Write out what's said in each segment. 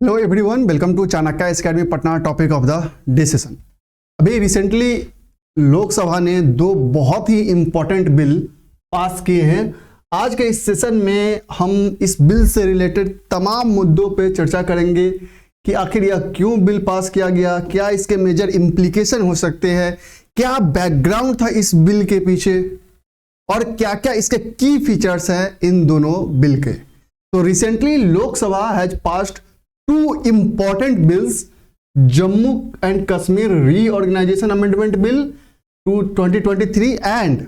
Hello everyone, welcome to Chanakya academy Patna. Topic of the decision. अभी recently Lok Sabha ने दो बहुत ही इंपॉर्टेंट बिल पास किए हैं। आज के इस सेशन में हम इस बिल से रिलेटेड तमाम मुद्दों पे चर्चा करेंगे कि आखिर यह क्यों बिल पास किया गया, क्या इसके मेजर इम्प्लीकेशन हो सकते हैं, क्या बैकग्राउंड था इस बिल के पीछे और क्या क्या इसके की फीचर्स हैं इन दोनों बिल के। तो recently Lok Sabha has passed two important bills, Jammu and Kashmir Reorganization Amendment Bill to 2023 and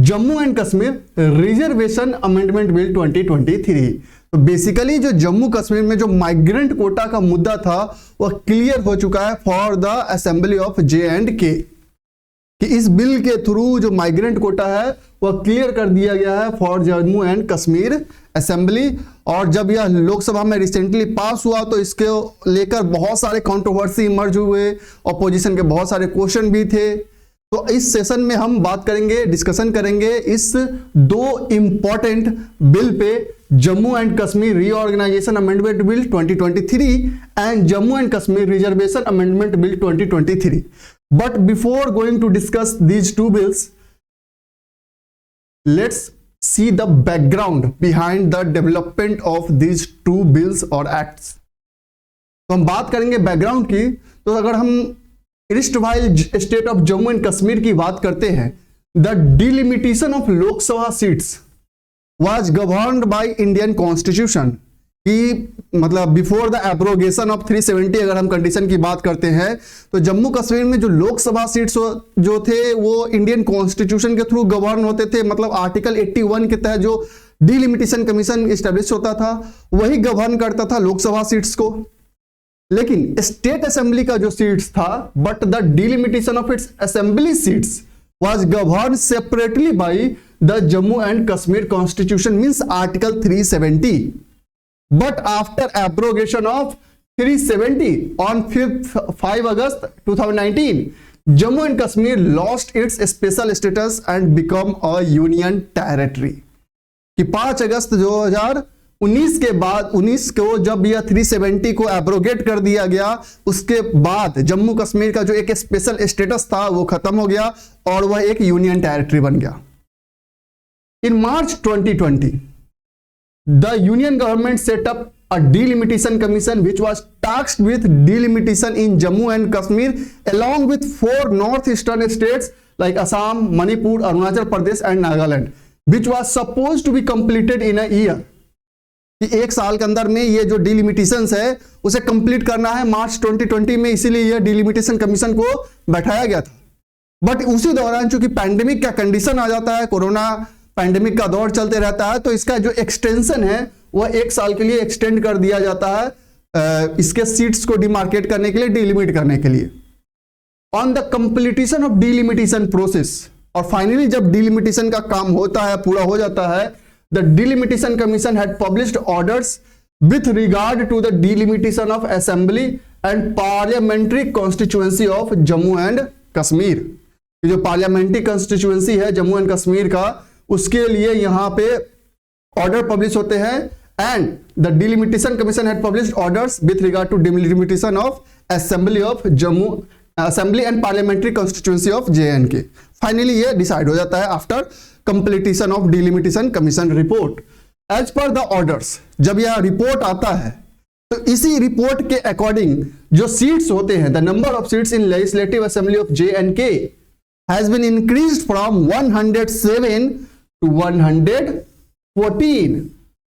Jammu and Kashmir Reservation Amendment Bill 2023। तो बेसिकली जो जम्मू कश्मीर में जो माइग्रेंट कोटा का मुद्दा था वह क्लियर हो चुका है for the assembly of J&K कि इस बिल के थ्रू जो माइग्रेंट कोटा है वह क्लियर कर दिया गया है for Jammu and Kashmir assembly. और जब यह लोकसभा में रिसेंटली पास हुआ तो इसके लेकर बहुत सारे कंट्रोवर्सी इमर्ज हुए, ऑपोजिशन के बहुत सारे क्वेश्चन भी थे। तो इस सेशन में हम बात करेंगे, डिस्कशन करेंगे इस दो इंपॉर्टेंट बिल पे, Jammu and Kashmir reorganisation amendment bill 2023 and Jammu and Kashmir reservation amendment bill 2023। But before going to discuss these two bills, let's see the background behind the development of these two bills or acts। तो हम बात करेंगे background की। तो अगर हम erstwhile state of Jammu and Kashmir की बात करते हैं, the delimitation of Lok Sabha seats was governed by Indian constitution कि मतलब बिफोर द एब्रोगेशन ऑफ 370 अगर हम कंडीशन की बात करते हैं तो जम्मू कश्मीर में जो लोकसभा सीट्स जो थे वो इंडियन कॉन्स्टिट्यूशन के थ्रू गवर्न होते थे। मतलब आर्टिकल 81 के तहत जो डिलिमिटेशन कमीशन एस्टेब्लिश होता था वही गवर्न करता था लोकसभा सीट्स को। लेकिन स्टेट असेंबली का जो सीट्स था, but the delimitation of its assembly seats was govern separately by the Jammu and Kashmir constitution means article 370। But after abrogation of 370 on 5 August 2019, Jammu and Kashmir lost its special status and become a union territory। कि 5 अगस्त 2019 के बाद 19 को जब यह 370 को abrogate कर दिया गया, उसके बाद जम्मू कश्मीर का जो एक स्पेशल स्टेटस था वो खत्म हो गया और वह एक यूनियन टेरिटरी बन गया। इन मार्च 2020 the union government set up a delimitation commission which was tasked with delimitation in Jammu and Kashmir along with 4 northeastern states like Assam, Manipur, Arunachal Pradesh and Nagaland, which was supposed to be completed in a year। कि एक साल के अंदर में ये जो डिलिमिटेशंस है उसे कंप्लीट करना है मार्च 2020 में, इसीलिए यह डिलिमिटेशन कमीशन को बैठाया गया था। बट उसी दौरान चूंकि पैंडेमिक का कंडीशन आ जाता है, कोरोना पैंडेमिक का दौर चलते रहता है, तो इसका जो एक्सटेंशन है वह 1 साल के लिए एक्सटेंड कर दिया जाता है इसके सीट्स को डिमार्केट करने के लिए, डिलिमिट करने के लिए। On the completion of delimitation process, और फाइनली जब डिलिमिटेशन का काम होता है, पूरा हो जाता है, the delimitation commission had published orders with regard to the delimitation of assembly and parliamentary constituency of Jammu and Kashmir. जो पार्लियामेंट्री कॉन्स्टिट्यूएंसी है जम्मू एंड कश्मीर का, उसके लिए यहां पे ऑर्डर पब्लिश होते हैं। And the delimitation commission had published orders with regard to delimitation of assembly of Jammu, assembly and parliamentary constituency of J&K। Finally ये डिसाइड हो जाता है after completion of delimitation commission report. As per the orders, जब यह report आता है तो इसी रिपोर्ट के अकॉर्डिंग जो सीट्स होते हैं, the number of seats in legislative assembly of J&K has been increased from 107 to 114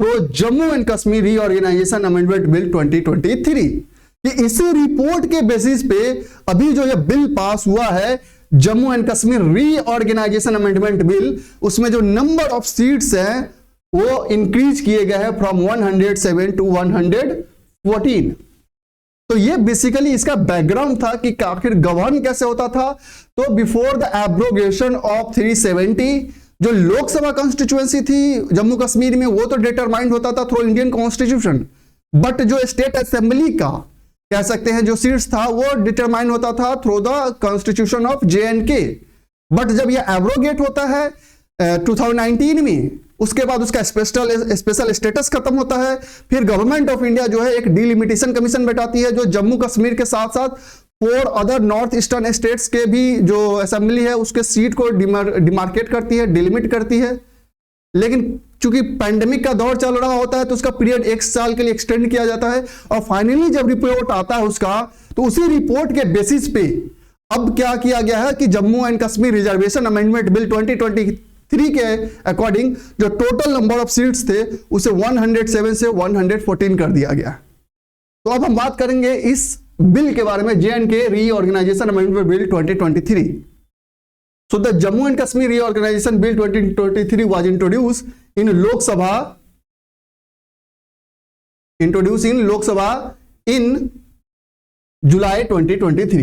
through Jammu and Kashmir Reorganization Amendment Bill 2023। कि इसी रिपोर्ट के बेसिस पे अभी जो ये बिल पास हुआ है Jammu and Kashmir reorganisation amendment bill, उसमें जो नंबर ऑफ सीट्स हैं वो इंक्रीज किए गए हैं फ्रॉम 107 टू 114। तो ये बेसिकली इसका बैकग्राउंड था कि आखिर गवर्न कैसे होता था। तो बिफोर द एब्रोगेशन ऑफ 370 जो लोकसभा कॉन्स्टिट्यूएंसी थी जम्मू कश्मीर में वो तो डिटरमाइंड होता था थ्रू इंडियन कॉन्स्टिट्यूशन, बट जो स्टेट असेंबली का कह सकते हैं जो सीट्स था वो डिटरमाइन होता था through the constitution of J&K। But जब ये एब्रोगेट होता है 2019 में, उसके बाद उसका स्पेशल स्टेटस खत्म होता है। फिर गवर्नमेंट ऑफ इंडिया जो है एक डिलिमिटेशन कमीशन बैठाती है, जो जम्मू कश्मीर के साथ साथ 4 अदर नॉर्थ ईस्टर्न स्टेट्स के भी जो असेंबली है उसके सीट को डिमार्केट करती है, डिलिमिट करती है। लेकिन चूंकि पैंडेमिक का दौर चल रहा होता है तो उसका पीरियड 1 साल के लिए एक्सटेंड किया जाता है, और फाइनली जब रिपोर्ट आता है उसका, तो उसी रिपोर्ट के बेसिस पे अब क्या किया गया है कि Jammu and Kashmir reservation amendment bill 2023 के अकॉर्डिंग जो टोटल नंबर ऑफ सीट्स थे उसे 107 से 114 कर दिया गया। तो अब हम बात करेंगे इस बिल के बारे में, JNK reorganisation amendment bill 2023। So the Jammu and Kashmir Reorganization Bill 2023 was introduced in Lok Sabha in July 2023।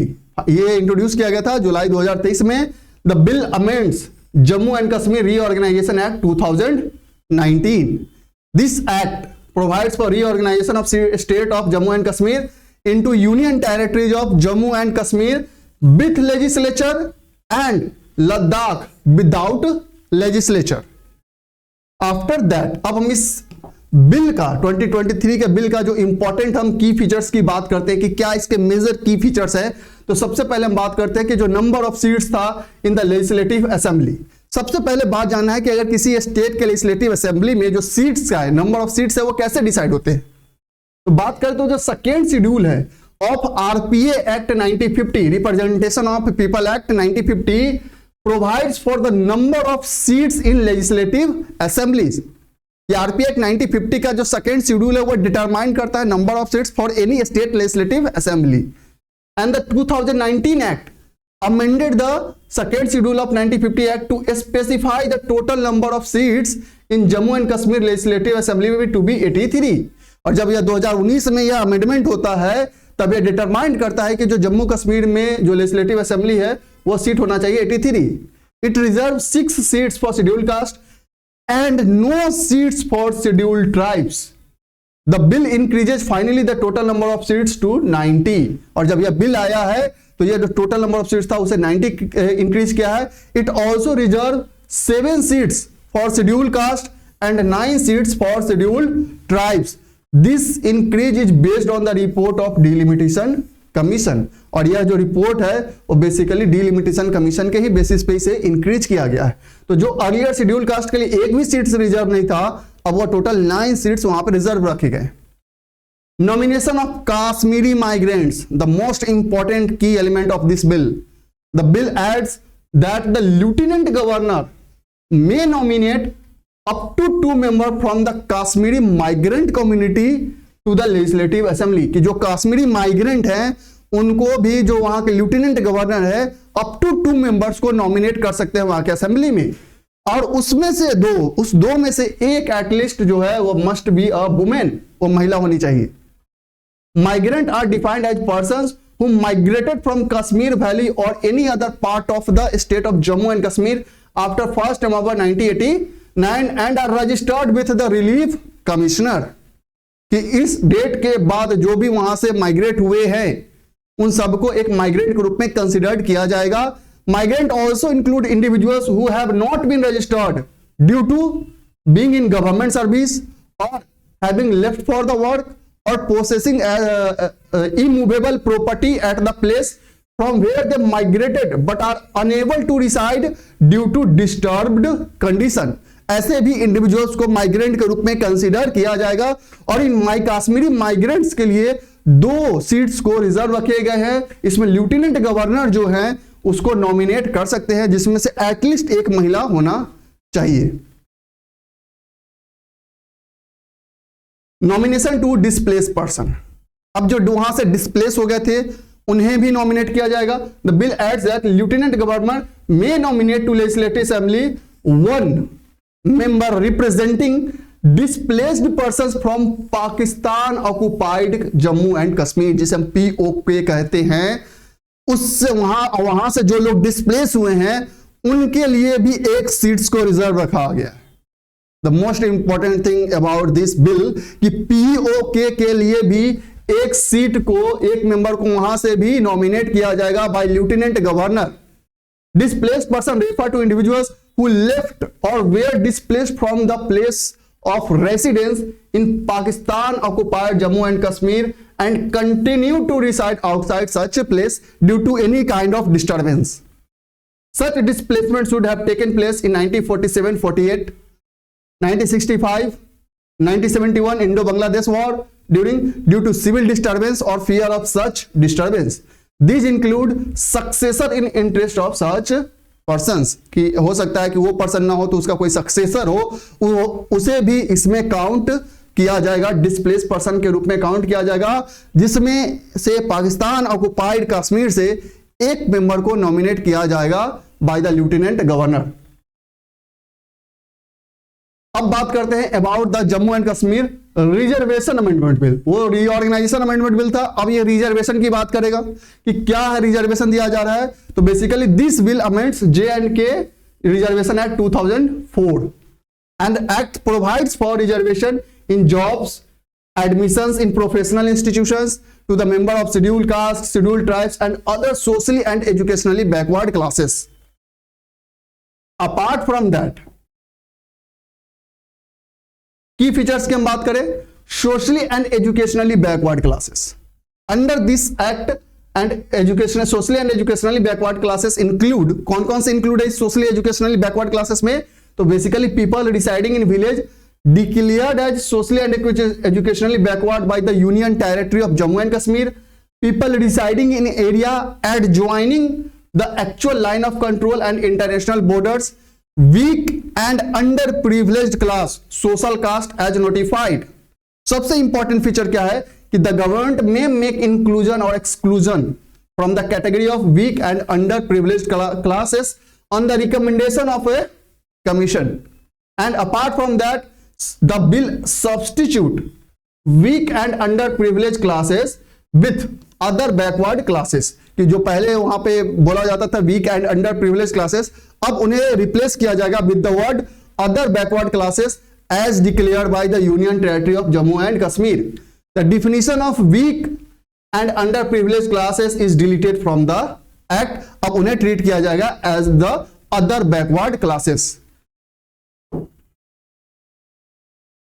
ये इंट्रोड्यूस किया गया था जुलाई 2023 में। The bill amends Jammu and Kashmir Reorganization Act 2019। This act provides for reorganization of state of Jammu and Kashmir into union territories of Jammu and Kashmir with legislature and Ladakh without legislature. After that अब हम इस bill का 2023 के bill का जो important हम की features की बात करते हैं कि क्या इसके मेजर की फीचर्स है। तो सबसे पहले हम बात करते हैं कि जो नंबर ऑफ सीट्स था इन द लेजिस्लेटिव असेंबली। सबसे पहले बात जानना है कि अगर किसी स्टेट के लेजिस्लेटिव असेंबली में जो सीट्स का है, नंबर ऑफ सीट्स है, वो कैसे डिसाइड होते हैं। तो बात करें तो जो सेकेंड शेड्यूल है of RPA act 1950, representation of people act 1950, provides for the number of seats in legislative assemblies। ये RPA Act 1950 का जो सेकेंड शेड्यूल है वो डिटरमाइन करता है number of seats for any state legislative assembly. And the 2019 act amended the second schedule of 1950 Act to specify the total number of seats in Jammu and Kashmir Legislative Assembly to be 83। और जब यह 2019 में यह amendment होता है तब यह determine करता है कि जो जम्मू कश्मीर में जो लेजिस्लेटिव असेंबली है वो सीट होना चाहिए 83। It reserve 6 seats for schedule caste and no seats for schedule tribes. The bill increases finally the total number of seats to 90। और जब यह बिल आया है तो यह जो टोटल नंबर ऑफ सीट्स था उसे 90 इंक्रीज किया है। It also reserve 7 seats for schedule caste and 9 seats for schedule tribes. This increase is based on the report of delimitation commission. और यह जो रिपोर्ट है वो बेसिकली डिलिमिटेशन कमीशन के ही बेसिस पे इसे इंक्रीज किया गया है। तो जो अर्लियर शेड्यूल कास्ट के लिए एक भी सीट्स रिजर्व नहीं था, अब वो टोटल 9 सीट्स वहां पर रिजर्व रखे गए। Nomination of Kashmiri migrants, the most important key element of this bill. The bill adds that the lieutenant governor may nominate up to 2 members from the Kashmiri migrant community to the legislative assembly। कि जो Kashmiri migrant हैं उनको भी जो वहां के lieutenant governor है up to 2 members को नॉमिनेट कर सकते हैं वहां के असेंबली में। और उसमें से उस दो में से एक एटलीस्ट जो है वो मस्ट बी अ वुमेन, वो महिला होनी चाहिए। Migrant are defined as persons who migrated from Kashmir Valley or any other part of the state of Jammu and Kashmir after 1st November 1989 and are registered with the relief commissioner। कि इस date के बाद जो भी वहां से migrate हुए हैं उन सबको एक माइग्रेंट के रूप में कंसिडर्ड किया जाएगा। Migrant also include individuals who have not been registered due to being in government service और having left for the work or possessing immovable property at the place from where they migrated but are unable to reside due to disturbed condition। ऐसे भी individuals को migrant के रूप में consider किया जाएगा। और इन काश्मीरी माइग्रेंट्स के लिए 2 सीट्स को रिजर्व रखे गए हैं। इसमें लेफ्टिनेंट गवर्नर जो है उसको नॉमिनेट कर सकते हैं, जिसमें से एटलीस्ट एक महिला होना चाहिए। नॉमिनेशन टू डिस्प्लेस पर्सन, अब जो वहां से डिस्प्लेस हो गए थे उन्हें भी नॉमिनेट किया जाएगा। The bill adds that lieutenant governor may nominate to legislative assembly 1 member representing displaced persons from Pakistan occupied Jammu and Kashmir, जिसे हम POK कहते हैं। उससे वहां से जो लोग डिस्प्लेस हुए हैं उनके लिए भी 1 सीट्स को रिजर्व रखा गया। The most important thing about this bill कि POK के लिए भी 1 सीट को, 1 मेंबर को वहां से भी नॉमिनेट किया जाएगा by lieutenant governor. Displaced person refer to individuals who left or were displaced from the place of residence in Pakistan occupied Jammu and Kashmir and continue to reside outside such a place due to any kind of disturbance. Such displacement should have taken place in 1947-48, 1965, 1971 Indo-Bangladesh War due to civil disturbance or fear of such disturbance. These include successor in interest of such persons, कि हो सकता है कि वो person ना हो तो उसका कोई सक्सेसर हो, उसे भी इसमें काउंट किया जाएगा, डिस्प्लेस पर्सन के रूप में काउंट किया जाएगा, जिसमें से पाकिस्तान ऑक्युपाइड कश्मीर से एक मेंबर को नॉमिनेट किया जाएगा बाय द लेफ्टिनेंट गवर्नर। अब बात करते हैं about the Jammu and Kashmir reservation amendment bill. वो रीऑर्गेनाइजेशन अमेंडमेंट बिल था, अब ये रिजर्वेशन की बात करेगा कि क्या है रिजर्वेशन दिया जा रहा है। तो basically this bill amends J&K reservation act 2004 and act provides for reservation in jobs, admissions in professional institutions to the member of scheduled caste, scheduled tribes and other socially and educationally backward classes. Apart from that key features की हम बात करें, socially and educationally backward classes under this act and educational socially and educationally backward classes include, कौन कौन से include है socially educationally backward classes में? तो basically people residing in village declared as socially and educationally backward by the union territory of Jammu and Kashmir, people residing in area adjoining the actual line of control and international borders, weak and underprivileged class, social caste as notified. सबसे important feature क्या है कि the government may make inclusion और exclusion from the category of weak and underprivileged classes on the recommendation of a commission, and apart from that the bill substitute weak and underprivileged classes with other backward classes, कि जो पहले वहां पे बोला जाता था weak and underprivileged classes, अब उन्हें रिप्लेस किया जाएगा with the word other backward classes as declared by the union territory of Jammu and Kashmir. The definition of weak and underprivileged classes is deleted from the act, अब उन्हें treat किया जाएगा as the other backward classes.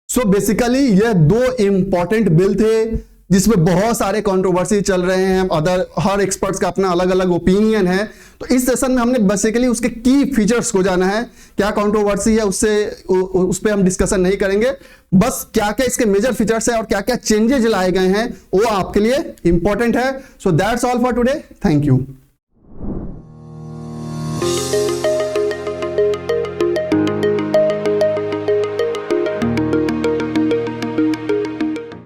So basically ये दो important bill थे जिसमें बहुत सारे कंट्रोवर्सी चल रहे हैं, अदर हर एक्सपर्ट्स का अपना अलग अलग ओपिनियन है। तो इस सेशन में हमने बेसिकली उसके की फीचर्स को जाना है, क्या कंट्रोवर्सी है उस पर हम डिस्कशन नहीं करेंगे, बस क्या क्या इसके मेजर फीचर्स है और क्या क्या चेंजेस लाए गए हैं वो आपके लिए इंपॉर्टेंट है। So that's all for today, thank you.